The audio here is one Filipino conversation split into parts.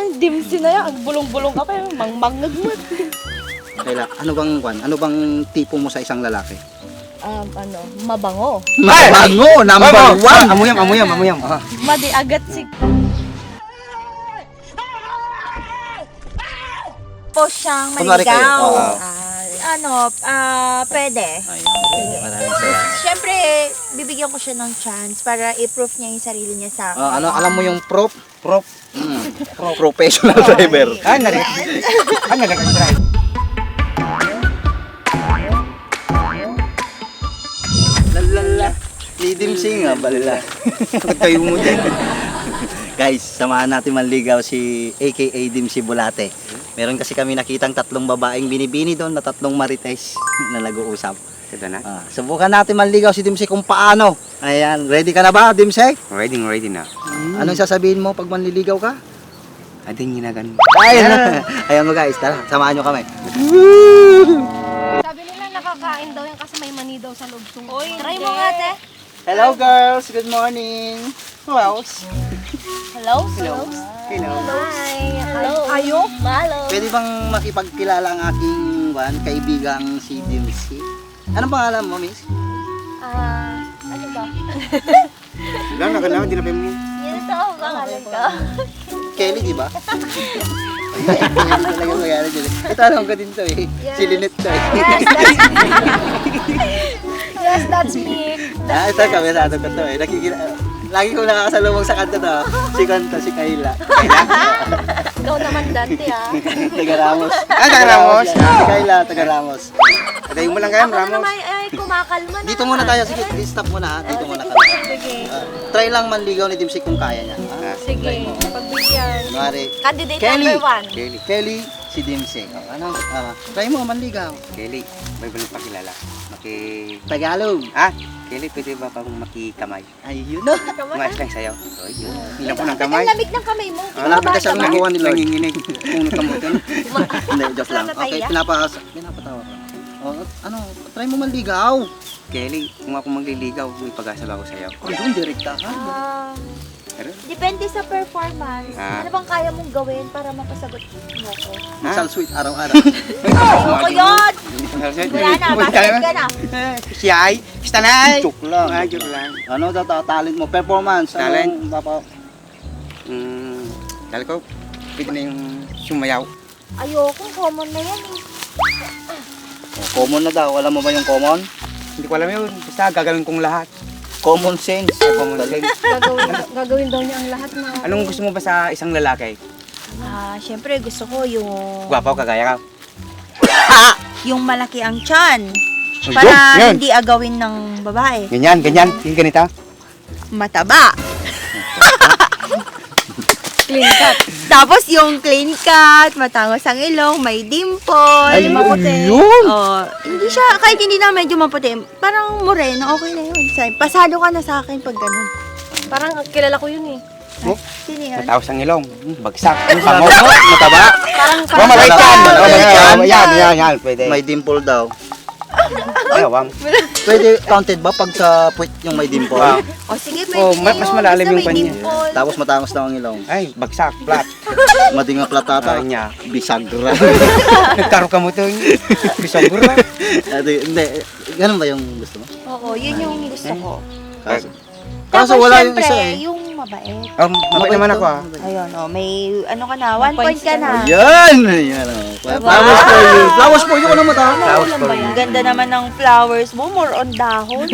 naman dimsi na yan. Ang bulong-bulong ka pa yun. Mangmangag mo. Kaya, ano bang tipo mo sa isang lalaki? Mabango. Mabango, number one! Amuyam. Madi agad si... Po siyang Kunwari kayo, maligaw. oo. Pwede. Ayun, maraming salamat. Siyempre, bibigyan ko siya ng chance para i-proof niya yung sarili niya sa akin. Alam mo yung prop? Professional driver. Nalagay. Lalala. Lidim singa, balala. Kayo mo dyan. Guys, samahan natin manligaw si aka Dimsi Bulate. Meron kasi kami nakitang tatlong babaeng binibini doon na tatlong marites na nag-uusap. Ito na. Subukan natin manligaw si Dimsi kung paano. Ayan, ready ka na ba, Dimsi? Ready na. Anong sasabihin mo pag manliligaw ka? Ating ginagan. Ayan mo guys, tara, samahan nyo kami. Sabi nila nakakain daw yan kasi may mani daw sa loob. Try mo nga, te. Hello girls, good morning. Wow. Hello? Hi. Hello? Ayo? Malo. Pwede bang makipagkilala ang aking kaibigang si Dimsi? Anong pangalan mo, miss? Ano ba? Wala, hindi na pa mo. Yun ito ang pangalan ko. Kelly, di ba? Talagang magana dyan. Ito, alam ko din to eh. Si Lynette to eh. Yes, that's me. Ito kami sa ato ko to eh. Lagi kong nakakasalubong sa kanta to. Si Kanta, si Kayla. Ikaw naman dati Taga Ramos. Taga Ramos? Si Kayla, taga Ramos. Atayin mo lang kayo, Ako Ramos. naman ay kumakalma na. Dito muna tayo. Sige, stop muna ha. Dito muna kami. Try lang manligaw ni Dimsi kung kaya niya. Sige, pagbigyan. Kunwari, Candidate Kelly. number 1. Kelly, si Dimsi. Try mo manligaw. Kelly, may balong pakilala. Tagalog. Kelly, pwede ba pang makikamay? Ayun na. Umayos lang sa'yo. Ilang ko ng kamay. Ang lamig ng kamay mo. Wala pa kasi ang nakuha ni Lord. Nanginginig. Kung nakamutin. Hindi, joke lang. Okay, pinapatawa ko. Try mo manligaw. Kelly, kung ako magliligaw, may pag-asa ba ako sa'yo? Ayun, direkta ka. Depende sa performance. Ano bang kaya mong gawin para mapasagot mo ko? Isang sweet araw-araw. Ayoko yun! Wala na, basket ka na. Siya ay, basta na ay. Joke lang. Joke lang. Ano talent mo? Performance. Talent? Anong Dahil ko, pwede na yung sumayaw. Ayoko, common na yan eh. common na daw. Alam mo ba yung common? Hindi ko alam yun. Basta gagawin kong lahat. Common sense. Common sense. Gagawin daw niya ang lahat na... Anong gusto mo ba sa isang lalaki? Siyempre gusto ko yung... Gwapo, kagaya ka. Yung malaki ang tiyan. Ay, Para yan. hindi agawin ng babae. Ganyan. Yung ganito. Mataba. Clean cut. Tapos yung clean cut, matangos ang ilong, may dimple. Ay, maputi. yun! Hindi siya, kahit hindi na medyo maputi, parang moreno, okay na yun. Pasado ka na sa akin pag ganun. Parang kilala ko yun eh. Sino yun? Matawas ang ilong. Bagsak. Bango. Mataba. Parang Mabait yan. Mabait Yan. Pwede. May dimple daw. Ayawang. Pwede counted ba pag sa puwit yung may dimple? O sige, pwede na mas yun. malalim Basta yung may kanya. dimple. Tapos matangos daw ang ilong. Ay, bagsak. Flat. Madinga platata. Niya. Bisagra. Nagkaro ka mo ito. Bisogor na. Hindi. Ganun ba yung gusto mo? Oo, yun yung gusto ko. Kaso Tapos wala yung syempre, isa eh. yung mabait. Mabait naman ako ah. Ayun, may ano ka na, 1 point ka na. Yan! Yan o. Flowers for you. Flowers for you ko naman ha. Flowers for you. Ang ganda naman ng flowers mo, more on dahon.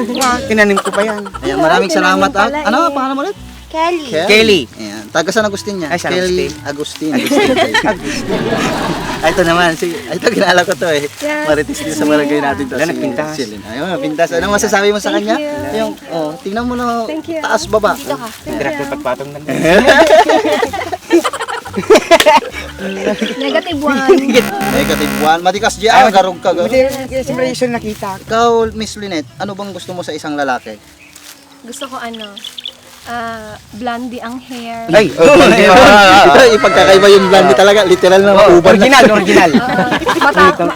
Tinanim ko pa yan. Ayan, maraming salamat. Ano pangalan mo ulit? Kelly. Kelly. Ayan. Taga San Agustin niya. Ay, San Kelly Agustin. Ay, ito naman. Ito, kinala ko to eh. Marites din sa barangay natin to. Wala, nagpintas. Ayun, nagpintas. Anong masasabi mo sa kanya? Yung, tingnan mo na taas baba. Dito ka. Direktor patpatong lang. negative one. Negative 1. Matikas diyan. Garog ka. Siyempre yung nakita. Ikaw, Miss Lynette, ano bang gusto mo sa isang lalaki? Gusto ko blondie ang hair. Ay, Ipagkakaiba yung blondie talaga. Literal na uban. original.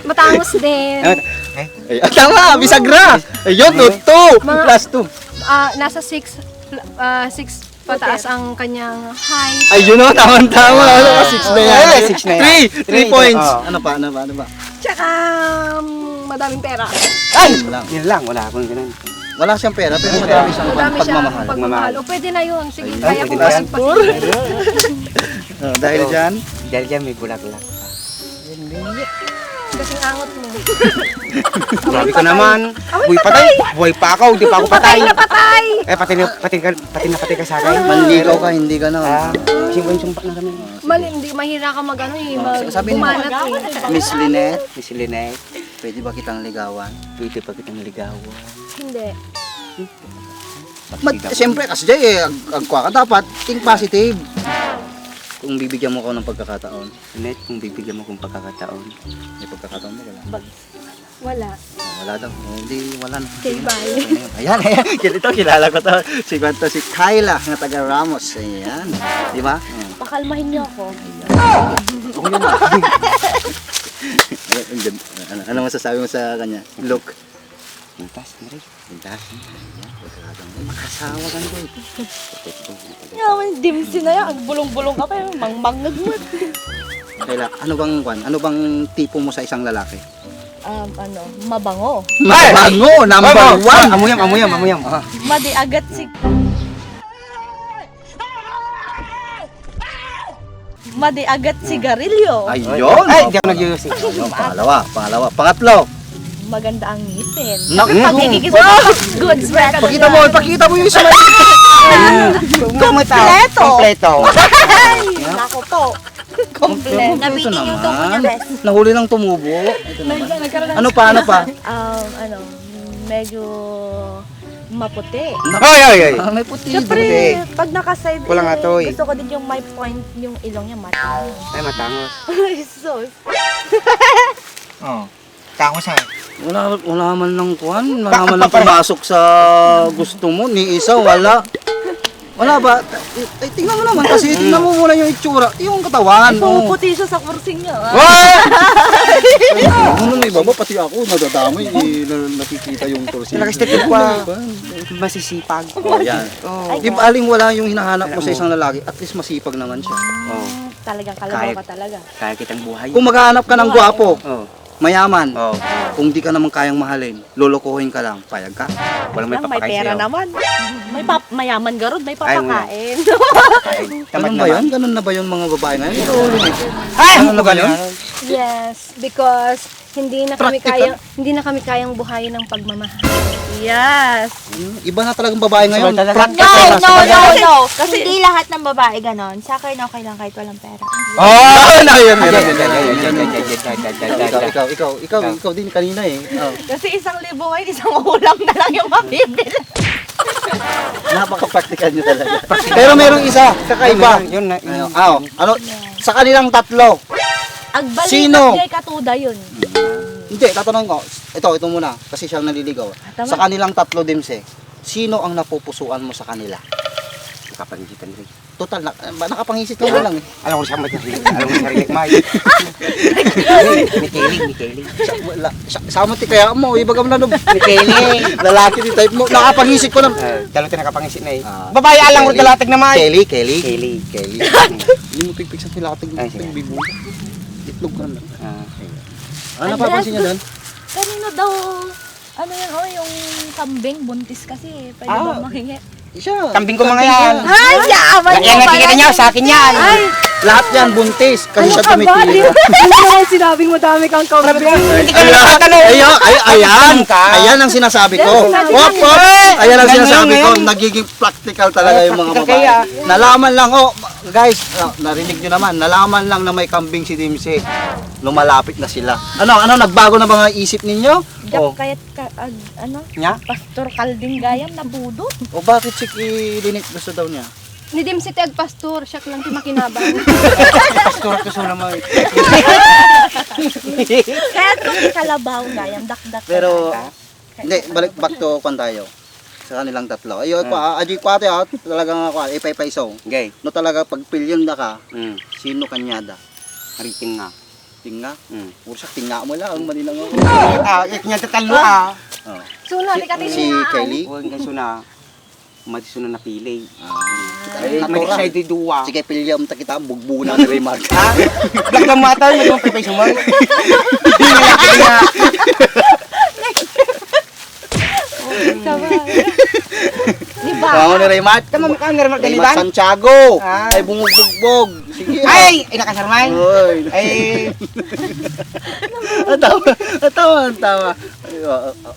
Matangos din. Ay, tama, bisagra. Ayun, 2 plus 2. Nasa 6 pataas ang kanyang height. Ay, yun o, tama-tama. 6 na yan. Ay, 6 na yan. 3 points. Oh. Ano pa? Tsaka madaming pera. Ay! Yun lang. Yun lang, wala akong ganun. Wala siyang pera, pero madami siyang Madami siyang pagmamahal. pagmamahal. O pwede na yun. Sige, Ay, kaya ko pwede na yan. pasig. Dahil dyan, Dahil dyan may bulaklak pa. Kasing angot mo. Sabi ko naman, buhay patay. Buhay pa ako, di pa ako patay. Patay! Eh, pati ka sa akin. manligaw ka, hindi ka na. Yung sumpa na kami. Mali, hindi mahira ka mag-ano eh. sabihin mo. Bumanat eh. Miss Lynette, Miss Lynette, pwede ba kitang ligawan? pwede pa kitang ligawan. Hindi. Siyempre, kasi dyan eh, agkwa ka dapat, think positive. Kung bibigyan mo ako ng pagkakataon, Lynette, kung bibigyan mo kong pagkakataon. may pagkakataon mo, wala. Wala. Wala daw. Hindi, wala na. Okay, bye. Ayan. Ito, kilala ko to. Si Kyla, nga taga Ramos. Ayan. Di ba? Pakalmahin niyo ako. Ano masasabi mo sa kanya? Look. Pintas, Mari. Pintas. Makasawa ka na boy. Yaman, dimsi na yan. Bulong-bulong ka pa yun. Mangmangag mo. Kyla, ano bang tipo mo sa isang lalaki? Mabango. Mabango, number one. Amuyam. Madi agad si... Madi agad sigarilyo. Ayun. Ay, di ako nag-iusip. Ayun, pangalawa. Pangatlo. Maganda ang ngipin. Naku. Goods red. Pakita mo yung isa. Kompleto. Ako po. Kompleto. Nabitin yung tubo niya, bes. Nahuli ng tumubo. Ito naman. Ano pa? Medyo maputi. Ay. May puti. Siyempre, pag nakaside, Wala nga to, eh. gusto ko din yung may point, yung ilong niya mata. Ay, matangos. So, Oo. Tangos ha. Wala man lang kuhan. Wala man lang pumasok sa gusto mo. Ni isa, wala. Wala ba? Eh, tingnan mo naman kasi tingnan mo muna yung itsura. Yung katawan. pumuputi siya sa kursing niya. Ano may baba, pati ako nadadamay. Nakikita yung kursi. Nakastipid pa. Masisipag. Yan. Oh. Di ba aling wala yung hinahanap mo sa isang lalaki, at least masipag naman siya. Oh. Talagang kalabaw ka talaga. Kaya kitang buhay. Kung maghahanap ka ng gwapo, Oh. mayaman, Oh. kung di ka naman kayang mahalin, lolokohin ka lang, payag ka. Walang may May papakain pera sa'yo. naman. Mayaman garod, may papakain. Ganun ba yun? Ganun na ba yung mga babae ngayon? Ito, Ay! Ano ba yun? Yes, because hindi na Practical. kami kayang buhayin ng pagmamahal. Yes. Iba na talagang babae ngayon. Talaga. Practical na. No. Kasi hindi lahat ng babae ganon. Sa akin okay lang kahit walang pera. Oh! Ayun. Ikaw. Ikaw din kanina eh. Kasi 1,000 ngayon, isang ulam na lang yung mabibili. Napaka-practical nyo talaga. Pero merong isa, kakaiba. Yun na. Ano, sa kanilang tatlo. Agbalik Sino? at kay katuda yun. Hindi, tatanong ko. Ito muna. Kasi siyang naliligaw. Tama. Sa kanilang tatlo, Dimse, sino ang napupusuan mo sa kanila? Nakapangitan rin. Total, nakapangisit ka na lang eh. Alam ko siya matahili. Alam ko sarili ko. Mikiling. Sama ti kaya mo, iba ka mo na Mikiling. lalaki di type mo. Nakapangisit ko lang. Dalo tayo nakapangisit na eh. Ah. Babae alang ko dalatig naman. Kelly. Kelly. Hindi mo pigpig sa tilatig Ay, sige. ng bibo. Itlog ka lang. Ah. Ano napapansin niya doon? Kanino daw, yung kambing, buntis kasi. Pwede Ah. ba mahingi? Siya. Kambing ko mga yan. Ay, yaman Yan nakikita niyo sa akin yan. Lahat yan buntis. Kasi siya tumitira. Hindi naman sinabing madami kang kambing. Hindi ka nakatanong. Ayan ang sinasabi ko. Wop. Ayan ang sinasabi ko. Nagiging practical talaga yung mga practical kaya. babae. Nalaman lang, guys, narinig nyo naman, nalaman lang na may kambing si Dimse. Lumalapit na sila. Ano, nagbago na ba nga isip ninyo? Oh. Kaya't, Nya? Pastor Kalding Gayam na budot. O bakit si Linet gusto daw niya? Ni Dim si Teg Pastor, siya lang makinabang. Pastor ko sa naman. Kaya't kung kalabaw Gayam, dakdak. Pero, talaga. hindi, balik back to kwan tayo. Sa kanilang tatlo. Ayun, aji ko ate, talagang ako, ipay-paisaw. Gay. No talaga, pag pilyon na ka, Mm. sino kanyada? Ariting nga. Tinga? Mm. Ursak, tinga mo lang, ang maninang ako. Ik niya tatalo ah. Oh. Suna, di ka Si Kelly? Huwag ka suna. Madisunod na pili. Ay, May natural. siya duwa. Sige, pilyam ta kita, bugbunan ni Raymar. Ha? Black na mata, may mga pipay sumang. Hindi nga. Diba? Ako ni Raymar. Tama mo ka, Raymar Raymar Galiban? Santiago. Ah. Ay, bumubugbog. Sige. Ay! Ay, nakasarmay. Oy. Ay, Tama.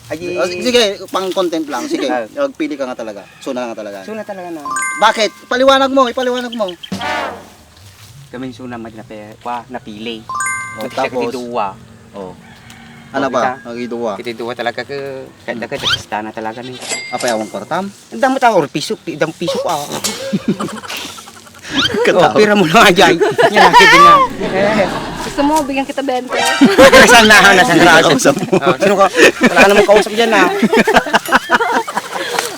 ay, Sige, pang content lang. Sige, Ah. magpili ka nga talaga. Suna nga talaga. suna talaga na. Bakit? Ipaliwanag mo. Kami suna napili. Oh, Tapos, tapos? duwa. Oh. Ano ba? Nagiduwa. Kita duwa talaga ke kanda ka dekista na talaga ni. Apa yung kwartam? Ang damo ta or piso, dam piso pa. Oh, Katawa. pira mo lang ajay. Yan nakit din nga. Gusto mo, bigyan kita 20. Nasaan na sa grado. Kausap mo. Sino ka? Wala ka namang kausap diyan na.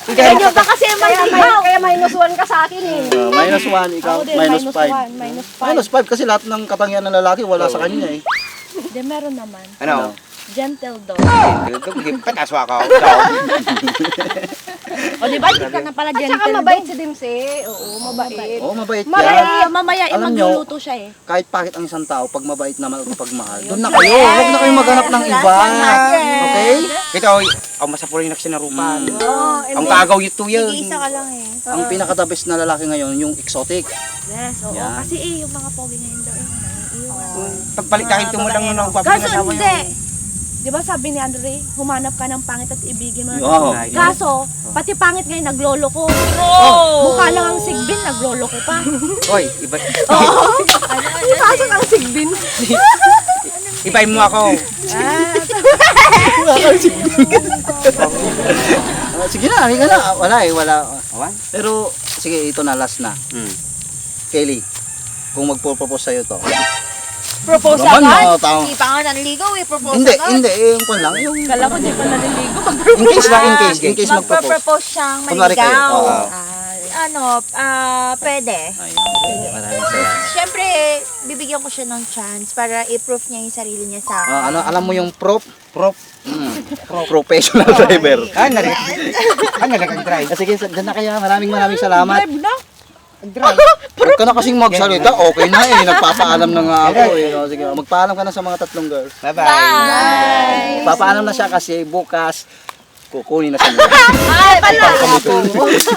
Kaya pa kasi kaya minus 1 ka sa akin eh. -1, ikaw. Ako din, -5. minus 5. -5 kasi lahat ng katangian ng lalaki wala sa kanya eh. Hindi, meron naman. Ano? Gentle dog. Ito patas wa ka. O, di ba? Hindi ka na pala At saka gentle mabait dog. si Dimsi. Oo, mabait. Oh, mabait yan. Mamaya, Alam nyo, magluluto siya eh. kahit pakit ang isang tao, pag mabait na pagmahal, doon na kayo. Huwag na kayo maghanap ng iba. Okay? Kita oy, ang masapuro yung naksinarupan. Oo, Ang kagaw yung tuyo. Isa ka lang eh. Ang pinaka-the best na lalaki ngayon, yung exotic. Yes, oo. Yan. Kasi yung mga pogi ngayon daw eh. naiiwan. Pagpalit kahit tumulang mo ng Kaso papinasawa hindi. yun. Di ba sabi ni Andre, humanap ka ng pangit at ibigin mo. Wow. Kaso, pati pangit ngayon naglolo ko. Mukha lang ang sigbin, naglolo ko pa. Oy, iba. Kaso ang sigbin. Ibahin mo ako. Sige na, halika na. Wala eh, wala. Awan? Pero, sige, ito na, last na. Kelly, kung magpo-propose sa'yo to. Propose Naman, agad? oo, tama. Hindi pa nga nanligaw eh. Propose Hindi, agad. hindi. Yung kung lang. Yung Kala ko di pa naliligo. in case lang, in case magpo-propose. Magpa-propose siyang Kunwari kayo, maligaw. oo. Pwede. Ayun, maraming salamat. Siyempre, bibigyan ko siya ng chance para i-proof niya yung sarili niya sa akin. Alam mo yung prop? Professional driver. Nari kang drive. Sige, dyan na kaya. Maraming salamat. Drive na. Huwag ka na kasing magsalita. Okay na eh. Nagpapaalam na nga ako eh. O, sige, magpaalam ka na sa mga tatlong girls. Bye-bye. Papaalam na siya kasi bukas kukunin na siya. Ay, pala! Bye, Vincent!